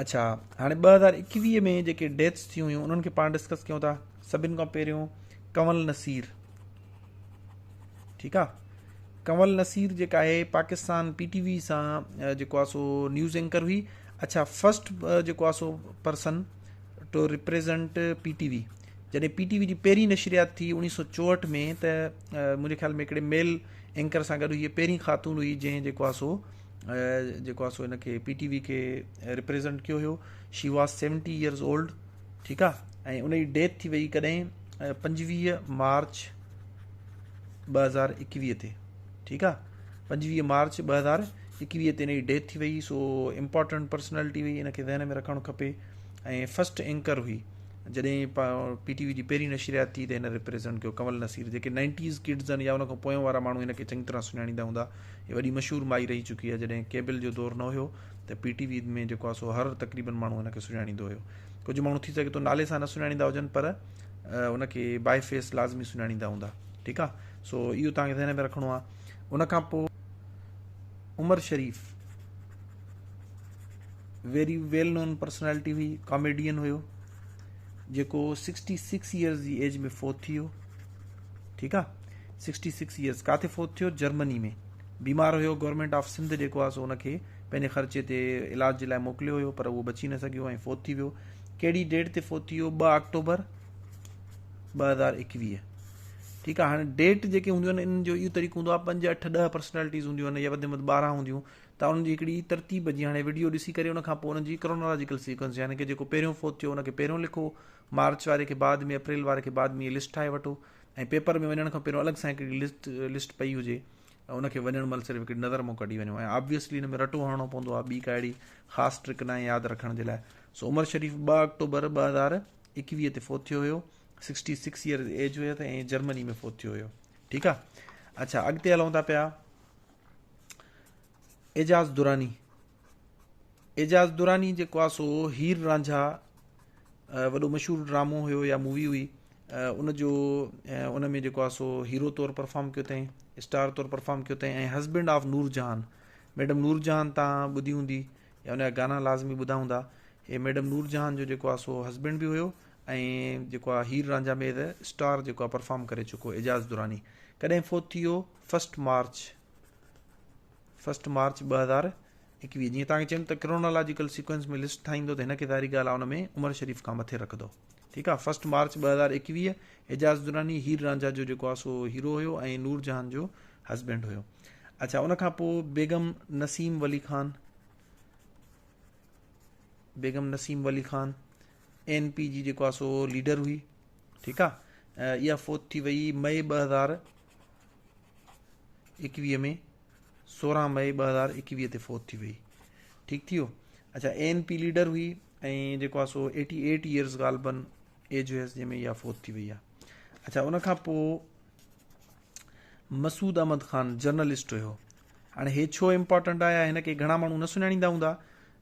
अच्छा, हाणे 2021 में जेके डेथ्स थी हुयूं उन्हनि खे पाण डिस्कस कयूं था। सभिनि खां पहिरियों कंवल नसीर, ठीकु आहे। कंवल नसीर जेका आहे पाकिस्तान PTV सां जेको आहे सो न्यूज़ एंकर हुई। अच्छा, फर्स्ट जेको आहे सो पर्सन टू रिप्रेज़ेंट PTV। जॾहिं PTV जी पहिरीं नशरियात थी 1964 में, त मुंहिंजे ख़्याल में हिकिड़े मेल एंकर सां गॾु हीअ पहिरीं ख़ातून हुई जंहिं जेको आहे सो हिनखे PTV खे रिप्रेज़ेंट कयो हुयो। शी वॉज 70 years old, ठीकु आहे। ऐं उन जी डेथ थी वई कॾहिं 25 मार्च 2021 ते, ठीकु आहे। 25 मार्च 2021 ते हिन जी डेथ थी वई। सो इम्पॉर्टेंट पर्सनैलिटी हुई, हिनखे ध्यान में रखणु खपे। ऐं फर्स्ट एंकर हुई जॾहिं PTV जी पहिरीं नशरियात थी त हिन रिप्रेज़ेंट कयो कंवल नसीर। जेके 90s किड्स आहिनि या उन खां पोयों वारा माण्हू हिनखे चङी तरह सुञाणींदा हूंदा। हीअ वॾी मशहूरु माई रही चुकी आहे। जॾहिं केबल जो दौरु न हुयो त PTV में जेको आहे सो हर तक़रीबन माण्हू हिनखे सुञाणींदो हुयो। कुझु माण्हू थी सघे थो नाले सां न सुञाणींदा हुजनि, पर उनखे बाय फेस लाज़मी सुञाणींदा हूंदा, ठीकु आहे। सो इहो तव्हांखे ध्यान में रखिणो आहे। उनखां पोइ उमर शरीफ़, वेरी वेल नोन पर्सनैलिटी हुई, कॉमेडियन हुयो, जेको 66 years जी एज में फोत थी वियो, ठीकु आहे। 66 years। काथे फोत थियो? जर्मनी में। बीमार हुयो। गवर्नमेंट ऑफ सिंध जेको आहे सो उनखे पंहिंजे ख़र्चे ते इलाज जे लाइ मोकिलियो हुयो, पर उहो बची न सघियो ऐं फोत थी वियो। कहिड़ी डेट ते फोत थी वियो? 2 अक्टूबर 2021, ठीकु आहे। हाणे डेट जेके हूंदियूं आहिनि इन्हनि जो इहो तरीक़ो हूंदो आहे, 5, 8, 10 पर्सनैलिटीज़ हूंदियूं आहिनि या वधि में वधि 12 हूंदियूं, त उन्हनि जी हिकिड़ी तरतीब जी हाणे वीडियो ॾिसी करे उनखां पोइ उन्हनि जी क्रोनोलॉजिकल सीक्वेंस, यानी कि जेको पहिरियों फोत थियो उनखे पहिरियों लिखो, मार्च वारे खे बाद में, अप्रैल वारे खे बाद में, इहे लिस्ट ठाहे वठो। ऐं पेपर में वञण खां पहिरियों अलॻि सां हिकिड़ी लिस्ट पई हुजे, उनखे वञण महिल सिर्फ़ु हिकिड़ी नज़र मां कढी वञो। ऐं ऑब्वियसली हिन में रटो हणणो पवंदो आहे, ॿी का अहिड़ी ख़ासि ट्रिक न आहे यादि रखण जे लाइ। सो उमर शरीफ़ 2 अक्टूबर 2021 ते फोत थियो हुयो। 66 years एज हुयो त, ऐं जर्मनी में फोत थियो हुयो, ठीकु आहे। अच्छा, अॻिते हलूं था पिया। एजाज़ दुरानी। एजाज़ दुरानी जेको आहे सो हीर रांझा वॾो मशहूरु ड्रामो हुयो या मूवी हुई। उनजो उन में जेको आहे सो हीरो तौरु परफॉर्म कयो अथईं, स्टार तौरु परफॉर्म कयो अथईं। ऐं husband of Noorjahan, madam Noorjahan तव्हां ॿुधी हूंदी या उनजा गाना लाज़मी ॿुधा हूंदा। हे मैडम नूरजहान जो जेको आहे सो हस्बैंड बि हुयो, ऐं जेको आहे हीर रांझा में त स्टार जेको आहे परफॉर्म करे चुको एजाज़ दुरानी। कॾहिं फोत थी वियो? 1 मार्च 2021। जीअं तव्हांखे चयमि त क्रोनोलॉजिकल सीक्वेंस में लिस्ट ठाहींदो त हिनखे सारी ॻाल्हि आहे उन में उमर शरीफ़ खां मथे रखंदो, ठीकु आहे। 1 मार्च 2021 एजाज़ दुरानी हीर रांझा जो जेको आहे सो हीरो हुयो ऐं नूरजहान जो हस्बैंड हुयो। अच्छा, उनखां पोइ बेगम नसीम वली ख़ान। बेगम नसीम वली ख़ान ANP जी जेको आहे सो लीडर हुई, ठीकु आहे। इहा फोत थी वई मई 2021 में, 16 मई 2021 ते फोत थी वई, ठीकु थी वियो। अच्छा, ANP लीडर हुई ऐं जेको आहे सो 88 years ग़ालिबन एज हुयसि जंहिंमें इहा फोत थी वई आहे। अच्छा, उनखां पोइ मसूद अहमद ख़ान जर्नलिस्ट हुयो। हाणे हे छो इम्पॉर्टेंट आहे? हिनखे घणा माण्हू न सुञाणींदा हूंदा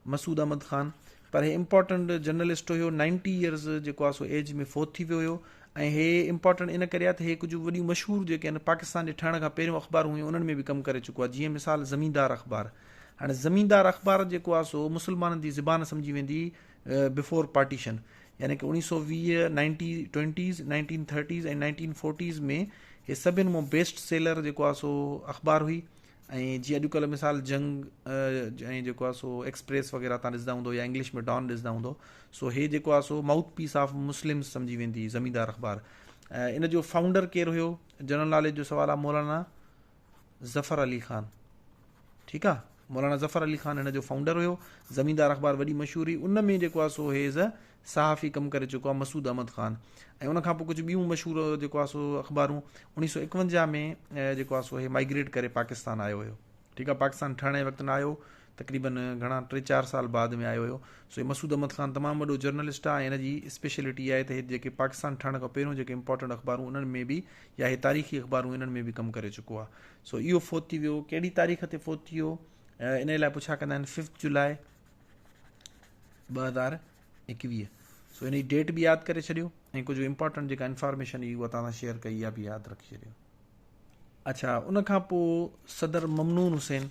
मसूद अहमद ख़ान, पर हे इम्पॉर्टेंट जर्नलिस्ट हुयो। 90 years जेको आहे सो एज में फोत थी वियो हुयो। ऐं हे इम्पॉर्टेंट इन करे आहे त हे कुझु वॾियूं मशहूरु जेके आहिनि पाकिस्तान जे ठहण खां पहिरियों अख़बारूं हुयूं उन्हनि में बि कमु करे चुको आहे। जीअं मिसाल ज़मींदार अख़बार। हाणे ज़मींदार अख़बार जेको आहे सो मुस्लमाननि जी ज़बान सम्झी वेंदी बिफोर पार्टीशन, यानी कि 1920, 1920s, 1930s ऐं 1940s में हे सभिनि मां बेस्ट सेलर जेको आहे सो अख़बार हुई। ऐं जीअं अॼुकल्ह मिसाल जंग ऐं जेको आहे सो एक्सप्रेस वग़ैरह तव्हां ॾिसंदा हूंदो या इंग्लिश में डॉन ॾिसंदा हूंदो। सो हे जेको आहे सो माउथ पीस ऑफ मुस्लिम्स सम्झी वेंदी ज़मींदार अख़बार। इन जो फाउंडर केरु हुयो? जनरल नॉलेज जो सवाल आहे। मौलाना ज़फ़र अली ख़ान, ठीकु आहे। मौलाना ज़फ़र अली ख़ान हिन जो फाउंडर हुयो। ज़मींदार अख़बार वॾी मशहूरी, उन में जेको आहे सो हे एज़ अ सहाफ़ी कमु करे चुको आहे मसूद अहमद ख़ान। ऐं उनखां पोइ कुझु ॿियूं मशहूरु जेको आहे सो अख़बारूं 1951 में जेको आहे सो हे माइग्रेट करे पाकिस्तान आयो हुयो, ठीकु आहे। पाकिस्तान ठहण जे वक़्तु न आयो, तक़रीबन घणा 3-4 साल बाद में आयो हुयो। सो मसूद अहमद ख़ान तमामु वॾो जर्नलिस्ट आहे। ऐं हिन जी स्पेशलिटी आहे त हे जेके पाकिस्तान ठहण खां पहिरियों जेके इंपॉर्टेंट अख़बारूं उन्हनि में बि या हे तारीख़ी अख़बारूं इन्हनि में बि कमु करे चुको आहे। सो इहो फोत थी वियो। कहिड़ी तारीख़ ते फोत थी वियो? इन लाइ पुछा कंदा आहिनि 5 जुलाई 2021। सो इन जी डेट बि यादि करे छॾियो ऐं कुझु इंपॉर्टेंट जेका इंफॉर्मेशन हुई उहा तव्हां सां शेयर कई, इहा बि यादि रखी छॾियो। अच्छा, उनखां पोइ सदर ममनून हुसैन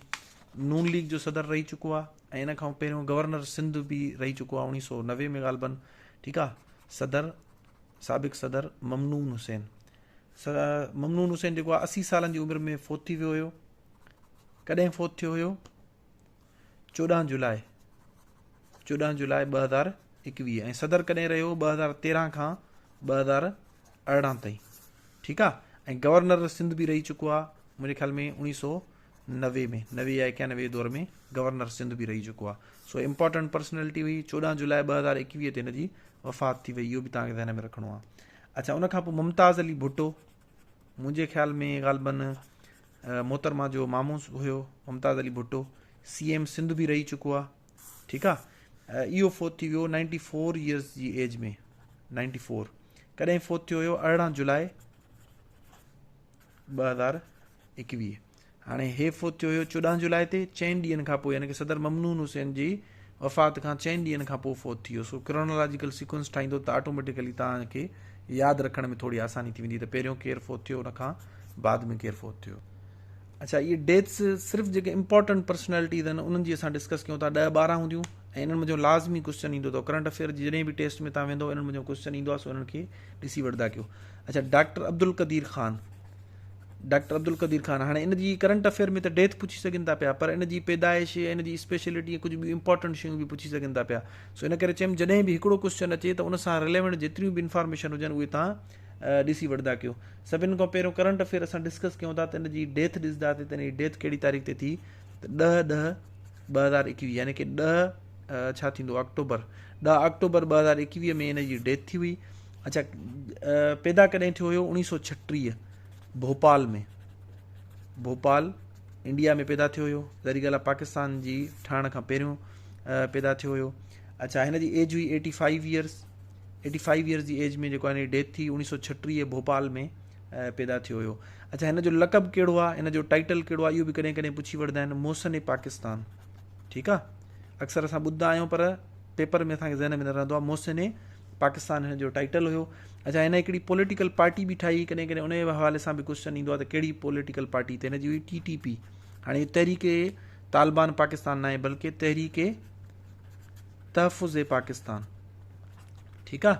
नून लीग जो सदर रही चुको आहे ऐं इन खां पहिरियों गवर्नर सिंध बि रही चुको आहे 1990 में ग़ालिबन। ठीकु आहे। सदर साबिक़ सदर ममनून हुसैन। ममनून हुसैन जेको आहे 80 सालनि जी उमिरि में फोत थी वियो हुयो। कॾहिं फोत थियो हुयो? 14 जुलाई 2021 ऐं सदर कॾहिं रहियो? 2013 खां 2018 ताईं। ठीकु आहे। ऐं गवर्नर सिंध बि रही चुको आहे मुंहिंजे ख़्याल में 1990 में 90 या 91 दौर में गवर्नर सिंध बि रही चुको आहे। सो इम्पॉर्टेंट पर्सनैलिटी हुई। 14 जुलाई 2021 ते हिन जी वफ़ात थी वई। इहो बि तव्हांखे ध्यान में रखिणो आहे। अच्छा, उनखां पोइ मुमताज़ अली भुट्टो मुंहिंजे ख़्याल में ग़ालिबन मोहतरमा जो मामू हुयो। मुमताज़ अली भुट्टो CM सिंध बि रही चुको आहे। ठीकु आहे। इहो फोत थी वियो 94 ईयर्स जी एज में। 94 कॾहिं फोत थियो हुयो? 18 जुलाई 2021। हाणे हे फोत थियो हुयो 14 जुलाई ते, 4 ॾींहंनि खां पोइ, यानी कि सदर ममनून हुसैन जी वफ़ात खां 4 ॾींहंनि खां पोइ फोत थी वियो। सो क्रोनोलॉजिकल सीक्वेंस ठाहींदो त ऑटोमेटिकली तव्हांखे यादि रखण में थोरी आसानी थी वेंदी त पहिरियों केरु फोत थियो, उनखां बाद में केरु फोत थियो। अच्छा, इहे डेट्स सिर्फ़ु जेके इंपॉर्टेंट पर्सनैलिटीज़ आहिनि उन्हनि जी असां डिस्कस कयूं था। 10-12 हूंदियूं ऐं इन्हनि मुंहिंजो लाज़मी क्वेश्चन ईंदो अथव। करंट अफेयर जॾहिं बि टेस्ट में तव्हां वेंदो इन्हनि मुंहिंजो क्वेश्चन ईंदो आहे। सो इन्हनि खे ॾिसी वठंदा कयो। अच्छा, डॉक्टर अब्दुल क़दीर ख़ान। हाणे इन जी करंट अफेयर में त डेथ पुछी सघनि था पिया, पर इन जी पैदाइश, इन जी स्पेशलिटी, कुझु बि इंपॉर्टेंट शयूं बि पुछी सघनि था पिया। सो इन करे चयुमि जॾहिं बि हिकिड़ो क्वेश्चन अचे त उन सां रिलेवेंट जेतिरियूं बि इंफॉर्मेशन हुजनि उहे तव्हां ॾिसी वठंदा कयो। सभिनि खां पहिरियों करंट अफेयर असां डिस्कस कयूं था त इन जी डेथ ॾिसंदासीं त इन जी डेथ कहिड़ी तारीख़ ते थी त 10/10/2021, यानी कि 10 छा थींदो अक्टूबर 2021 में इन जी डेथ थी हुई। अच्छा, पैदा कॾहिं थियो हुयो? 1936 भोपाल में। भोपाल इंडिया में पैदा थियो हुयो। ज़री ॻाल्हि आहे पाकिस्तान जी ठहण खां पहिरियों पैदा थियो हुयो। अच्छा, हिन जी एज हुई 85 ईयर्स जी एज में जेको आहे हिन जी डेथ थी 1936 भोपाल में पैदा थियो हुयो। अच्छा, हिन जो लक़ब कहिड़ो आहे, हिन जो टाइटल कहिड़ो आहे, इहो बि कॾहिं कॾहिं पुछी वठंदा आहिनि। मोहसिन पाकिस्तान। ठीकु आहे। अक्सर असां ॿुधंदा आहियूं पर पेपर में असांखे ज़हन में न रहंदो आहे। मोहसिन पाकिस्तान हिन जो टाइटल हुयो। अच्छा, हिन हिकिड़ी पॉलिटिकल पार्टी बि ठाही। कॾहिं कॾहिं उन जे हवाले सां बि क्वेश्चन ईंदो आहे त कहिड़ी पॉलिटिकल पार्टी? त हिन जी हुई TTP। हाणे तहरीक तालिबान पाकिस्तान न आहे बल्कि तहरीक तहफ़ुज़ पाकिस्तान। ठीकु आहे।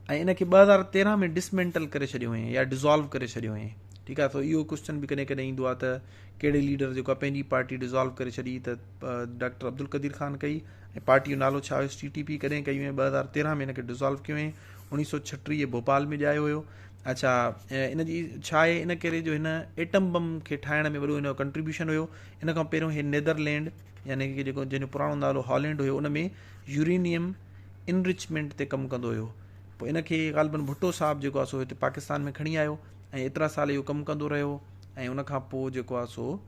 ऐं इन खे 2013 में डिसमेंटल करे छॾियो हुयईं या डिज़ोल्व करे छॾियो हुयईं। ठीकु आहे। त इहो क्वेश्चन बि कॾहिं कॾहिं ईंदो आहे त कहिड़े लीडर जेको आहे पंहिंजी पार्टी डिज़ोल्व करे छॾी? त डॉक्टर अब्दुल क़दीर ख़ान कई। ऐं पार्टी जो नालो छा हुयुसि? TTP। कॾहिं कई हुई? 2013 में हिनखे डिज़ोल्व कयो हुयईं। 1936 भोपाल में ॼायो हुयो। अच्छा, इन जी छा आहे? इन करे जो हिन एटम बम खे ठाहिण में वॾो हिन जो कंट्रीब्यूशन हुयो। इन खां पहिरियों हे नीदरलैंड, यानी कि जेको जंहिंजो पुराणो नालो हॉलैंड हुयो, उन में यूरेनियम इनरिचमेंट ते कमु कंदो हुयो। पोइ इनखे ग़ालिबन भुट्टो साहब जेको आहे सो हिते पाकिस्तान में खणी आयो ऐं एतिरा साल इहो कमु कंदो रहियो। ऐं उनखां पोइ जेको आहे सो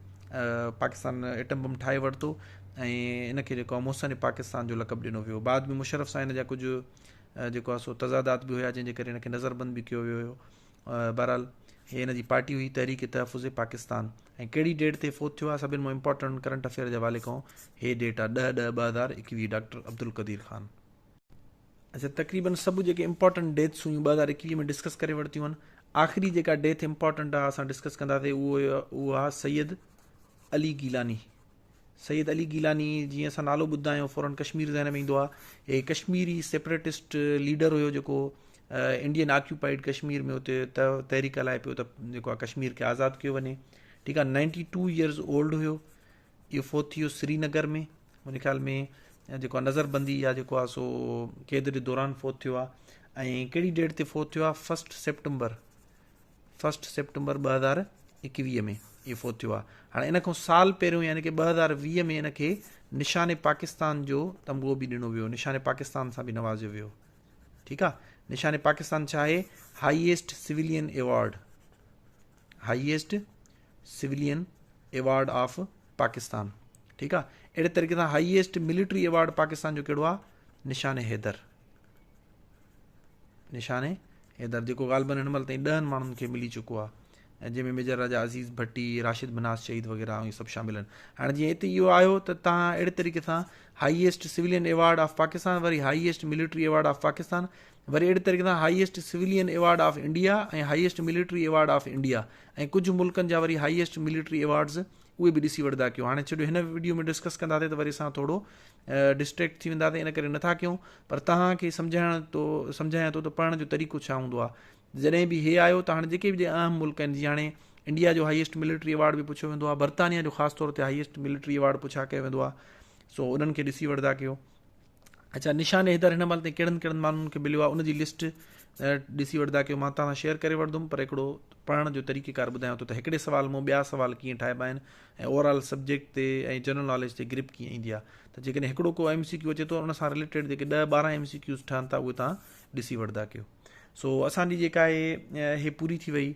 पाकिस्तान एटम बम ठाहे वरितो ऐं इनखे जेको आहे मोहसिन पाकिस्तान जो लक़ब ॾिनो वियो। बाद में मुशर्रफ सां हिन जा कुझु जेको आहे सो तज़ादात बि हुया, जंहिंजे करे हिनखे नज़रबंद बि कयो वियो हुयो। बहरहाल हे हिन जी पार्टी हुई तहरीक तहफ़ुज़ पाकिस्तान। ऐं कहिड़ी डेट ते फोत थियो आहे? सभिनि मां इंपॉर्टेंट करंट अफेयर जे हवाले खां हे डेट आहे 10/10/2021 डॉक्टर अब्दुल क़दीर ख़ान। अच्छा, तक़रीबन सभु जेके इंपॉर्टेंट डेट्स हुयूं 2021 में डिस्कस करे वरितियूं आहिनि। आख़िरी जेका डेथ इंपॉर्टेंट आहे असां डिस्कस कंदासीं उहो आहे सैयद अली गिलानी। सैयद अली गिलानी जीअं असां नालो ॿुधंदा आहियूं फ़ौरन कश्मीर ज़हन में ईंदो आहे। हे कश्मीरी सेपरेटिस्ट लीडर हुयो जेको इंडियन ऑक्यूपाइड कश्मीर में हुते तहरीक हलाए पियो त जेको आहे कश्मीर खे आज़ादु कयो वञे। ठीकु आहे। 92 ईयर्स ओल्ड हुयो। इहो फोत थी वियो श्रीनगर में। मुंहिंजे ख़्याल में जेको आहे नज़रबंदी या जेको आहे सो क़ैद जे दौरान फोत थियो आहे। ऐं कहिड़ी डेट ते फोत थियो आहे? 1 सितंबर 2021 में इहो फोत थियो आहे। हाणे इन खां साल पहिरियों यानी कि 2020 में इनखे निशान पाकिस्तान जो तमग़ो बि ॾिनो वियो। निशान पाकिस्तान सां बि नवाज़ियो वियो। ठीकु आहे। निशान पाकिस्तान छा आहे? Highest civilian award of Pakistan. ठीकु आहे। अहिड़े तरीक़े सां हाईएस्ट मिलिट्री एवॉर्ड पाकिस्तान जो कहिड़ो आहे? निशान हैदर जेको ग़ालिबन हिन महिल ताईं 10 माण्हुनि खे मिली चुको आहे, ऐं जंहिंमें मेजर राजा अज़ीज़ भट्टी, राशिद मनास शहीद वग़ैरह इहे सभु शामिल आहिनि। हाणे जीअं हिते इहो आयो त तव्हां अहिड़े तरीक़े सां highest civilian award of Pakistan, वरी highest military award of Pakistan, वरी अहिड़े तरीक़े सां highest civilian award of India ऐं highest military award of India, ऐं कुझु मुल्कनि जा वरी हाईएस्ट मिलिट्री एवॉर्ड्स उहे बि ॾिसी वठंदा कयो। हाणे छॾियो हिन वीडियो में डिस्कस कंदासीं त वरी असां थोरो डिस्ट्रैक्ट थी वेंदासीं, इन करे नथा कयूं। पर तव्हांखे सम्झायां थो त पढ़ण जो तरीक़ो छा हूंदो आहे। जॾहिं बि हे आयो त हाणे जेके बि अहम मुल्क आहिनि, जीअं हाणे इंडिया जो हाईएस्ट मिलिट्री अवार्ड बि पुछियो वेंदो आहे, बर्तानिया जो ख़ासि तौर ते हाईएस्ट मिलिट्री अवार्ड पुछा कयो वेंदो आहे। सो उन्हनि खे ॾिसी वठंदा कयो। अच्छा, निशान हैदर हिन महिल ताईं कहिड़नि कहिड़नि माण्हुनि खे मिलियो आहे उनजी लिस्ट ॾिसी वठंदा कयो। मां तव्हां शेयर करे वठंदुमि, पर हिकिड़ो पढ़ण जो तरीक़ेकार ॿुधायां थो त हिकिड़े सुवाल मां ॿिया सुवाल कीअं ठाहिबा आहिनि ऐं ओवरऑल सब्जेक्ट ते ऐं जनरल नॉलेज ते ग्रिप कीअं ईंदी आहे। त जेकॾहिं हिकिड़ो को MCQ अचे थो उन सां रिलेटेड जेके 10-12 MCQs ठहनि था उहे तव्हां ॾिसी वठंदा कयो। सो असांजी जेका हे पूरी थी वई,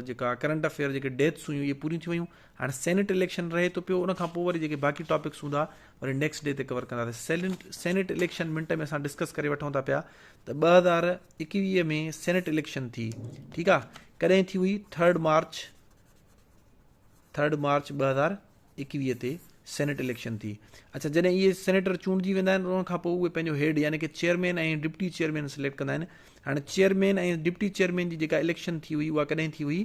जेका करंट अफेयर जेके डेथ्स हुयूं इहे पूरी थी वियूं। हाणे सेनेट इलेक्शन रहे थो पियो, उनखां पोइ वरी जेके बाक़ी टॉपिक्स हूंदा वरी नेक्स्ट डे ते कवर कंदासीं। सेनेट इलेक्शन मिंट में असां डिस्कस करे वठूं था पिया त 2021 में सेनेट इलेक्शन थी, ठीकु आहे। कॾहिं थी हुई? 3 मार्च 2021 ते सेनेट इलेक्शन थी। अच्छा, जॾहिं इहे सेनेटर चूंडिजी वेंदा आहिनि उन खां पोइ उहे पंहिंजो हेड यानी कि चेयरमैन ऐं डिप्टी चेयरमैन सिलेक्ट कंदा आहिनि। हाणे चेयरमैन ऐं डिप्टी चेयरमैन जी जेका इलेक्शन थी हुई उहा कॾहिं थी हुई?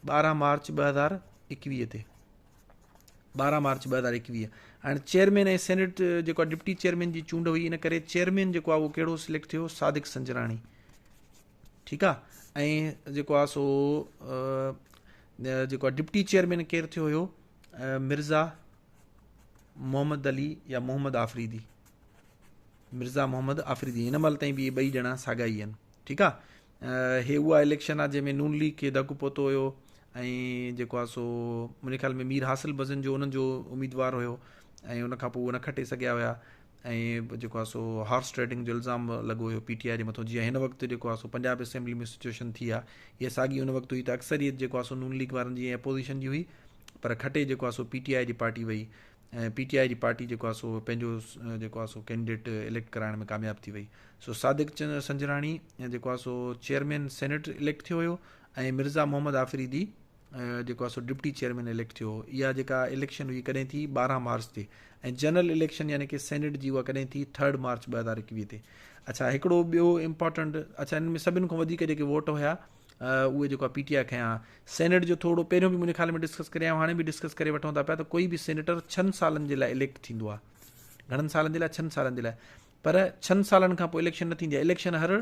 12 मार्च 2021 ते, 12 मार्च 2021। हाणे चेयरमैन ऐं सेनेट जेको आहे डिप्टी चेयरमैन जी चूंड हुई, इन करे चेयरमैन जेको आहे उहो कहिड़ो सिलेक्ट थियो? सादिक संजराणी, ठीकु आहे। ऐं जेको आहे सो जेको आहे डिप्टी चेयरमैन केरु थियो हुयो? मिर्ज़ा मोहम्मद अली या मोहम्मद आफरीदी, मिर्ज़ा मोहम्मद आफरीदी। हिन महिल ताईं बि इहे ॿई ॼणा साॻा ई आहिनि, ठीकु आहे। हे उहा इलेक्शन आहे जंहिंमें नून लीग खे धकु पहुतो हुयो ऐं जेको आहे सो मुंहिंजे ख़्याल में मीर हासिल बज़न जो उन्हनि जो उम्मीदवार हुयो ऐं उनखां पोइ उहे न खटे सघिया हुया ऐं जेको आहे सो हॉर्स ट्रेडिंग जो इल्ज़ाम लॻो हुयो PTI जे मथां। जीअं हिन वक़्तु जेको आहे सो पंजाब असेंबली में सिचुएशन थी आहे, इहा साॻी उन वक़्तु हुई त अक्सरियत जेको आहे सो नून लीग वारनि जी ऐं अपोज़िशन जी हुई, पर खटे जेको आहे सो PTI जी पार्टी वई ऐं PTI जी पार्टी जेको आहे सो पंहिंजो जेको आहे सो कैंडिडेट इलेक्ट कराइण में कामयाबु थी वई। सो सादिक संजराणी जेको आहे सो चेयरमैन सेनेट इलेक्ट थियो हुयो ऐं मिर्ज़ा मोहम्मद आफरीदी जेको आहे सो डिप्टी चेयरमैन इलेक्ट थियो। इहा जेका इलेक्शन हुई कॾहिं थी? 12 मार्च ते। ऐं जनरल इलेक्शन यानी कि सेनेट जी उहा कॾहिं थी? 3 मार्च 2021 ते। अच्छा, हिकिड़ो ॿियो इम्पॉर्टेंट, अच्छा हिन में सभिनि खां वधीक जेके वोट हुया उहे जेको आहे PTI खयां। सेनेट जो थोरो पहिरियों बि मुंहिंजे ख़्याल में डिस्कस करे आहियूं, हाणे बि डिस्कस करे वठूं था पिया त कोई बि सेनेटर 6 सालनि जे लाइ इलेक्ट थींदो आहे। घणनि सालनि जे लाइ? 6 सालनि जे लाइ। पर 6 सालनि खां पोइ इलेक्शन न थींदी आहे, इलेक्शन हर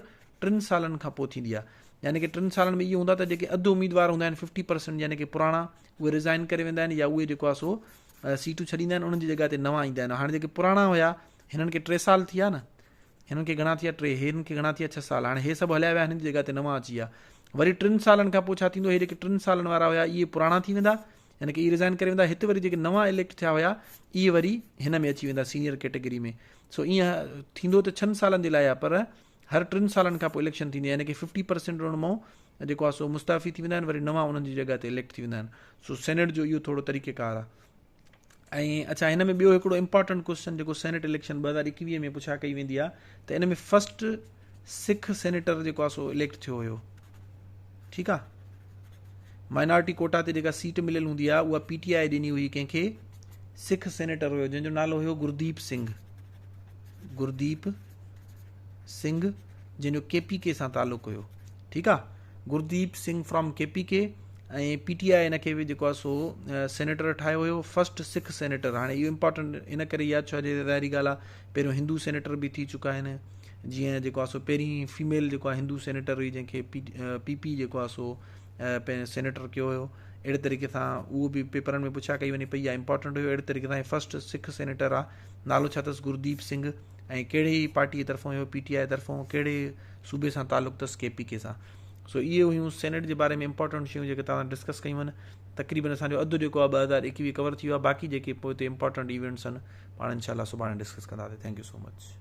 3 सालनि खां पोइ थींदी आहे। यानी कि 3 सालनि में इहो हूंदा त जेके अधु उम्मीदवार हूंदा आहिनि 50% यानी कि पुराणा, उहे रिज़ाइन करे वेंदा आहिनि या उहे जेको आहे सो सीटूं छॾींदा आहिनि, उन्हनि जी जॻह ते नवां ईंदा आहिनि। हाणे जेके पुराणा हुया हिननि खे 3 साल थी विया न, हिननि खे घणा थी विया? 3। हिननि खे घणा थी विया? 6 साल। हाणे हे सभु हलिया विया, हिननि जी जॻह ते नवां अची विया। वरी 3 सालनि खां पोइ छा थींदो? हे जेके 3 सालनि वारा हुया इहे पुराणा थी वेंदा, यानी कि इहे रिज़ाइन करे वेंदा। हिते वरी जेके नवां इलेक्ट थिया हुया इहे वरी हिन में अची वेंदा, सीनियर कैटेगरी में। सो ईअं थींदो त 6 सालनि जे लाइ आहे, पर हर 3 सालनि खां पोइ इलेक्शन थींदी आहे, यानी कि 50% उन मां जेको आहे सो मुस्ताफ़ी थी वेंदा आहिनि, वरी नवां उन्हनि जी जॻह ते इलेक्ट थी वेंदा आहिनि। सो सेनेट जो इहो थोरो तरीक़ेकार आहे। ऐं अच्छा, हिन में ॿियो हिकिड़ो इंपॉर्टेंट क्वेश्चन जेको सेनेट इलेक्शन 2021 में पुछा कई वेंदी आहे त हिन में फर्स्ट सिख सेनेटर जेको आहे सो इलेक्ट थियो हुयो, ठीकु आहे। माइनॉरिटी कोटा ते जेका सीट मिलियल हूंदी आहे उहा PTI ॾिनी हुई कंहिंखे? सिख सेनेटर हुयो जंहिंजो नालो हुयो गुरदीप सिंह, जंहिंजो KPK सां तालुक़ु हुयो, ठीकु आहे। गुरदीप सिंह फ्रॉम KPK ऐं PTI हिन खे बि जेको आहे सो सेनेटर ठाहियो हुयो, फर्स्ट सिख सेनेटर। हाणे इहो इंपॉर्टेंट इन करे यादि छो आहे, ज़ाहिरी ॻाल्हि आहे पहिरियों हिंदू सेनेटर बि थी चुका आहिनि। जीअं जेको आहे सो पहिरीं फीमेल जेको आहे हिंदू सेनेटर हुई जंहिंखे PP जेको आहे सो पंहिंजो सेनेटर कयो हुयो। अहिड़े तरीक़े सां उहो बि पेपरनि में पुछा कई वञे पई आहे, इंपॉर्टेंट हुयो। अहिड़े तरीक़े सां फर्स्ट सिख सेनेटर आहे, नालो छा अथसि? गुरदीप सिंह। ऐं कहिड़ी पार्टीअ तरफ़ां हुयो? PTI तरफ़ां। कहिड़े सूबे सां तालुक़ु अथसि? KPK सां। सो इहे हुयूं सेनेट जे बारे में इंपॉर्टेंट शयूं जेके तव्हां डिस्कस कयूं आहिनि। तक़रीबन असांजो अधु जेको आहे 2021 कवर थी वियो आहे। बाक़ी जेके पोइ हिते इंपॉर्टेंट इवेंट्स आहिनि पाण इंशाल्लाह सुभाणे डिस्कस कंदासीं। Thank you so much.